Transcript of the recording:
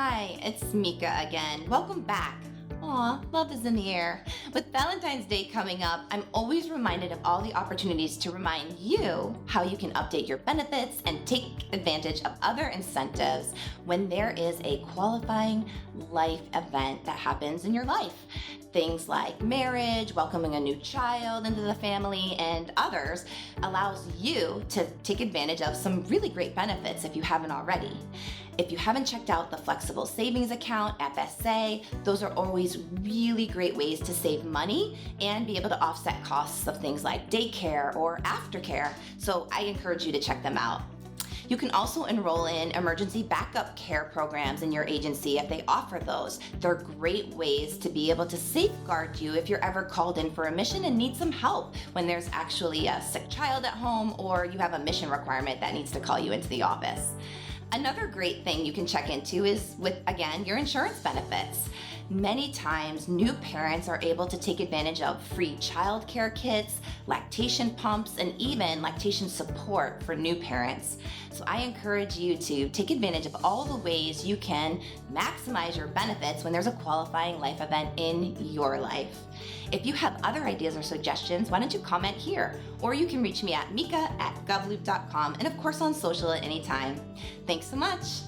Hi, it's Mika again. Welcome back. Aw, love is in the air. With Valentine's Day coming up, I'm always reminded of all the opportunities to remind you how you can update your benefits and take advantage of other incentives when there is a qualifying life event that happens in your life. Things like marriage, welcoming a new child into the family, and others allows you to take advantage of some really great benefits if you haven't already. If you haven't checked out the flexible savings account, FSA, those are always really great ways to save money and be able to offset costs of things like daycare or aftercare. So I encourage you to check them out. You can also enroll in emergency backup care programs in your agency if they offer those. They're great ways to be able to safeguard you if you're ever called in for a mission and need some help when there's actually a sick child at home or you have a mission requirement that needs to call you into the office. Another great thing you can check into is with, again, your insurance benefits. Many times, new parents are able to take advantage of free childcare kits, lactation pumps, and even lactation support for new parents. So I encourage you to take advantage of all the ways you can maximize your benefits when there's a qualifying life event in your life. If you have other ideas or suggestions, why don't you comment here? Or you can reach me at mika@govloop.com and of course on social at any time. Thanks so much.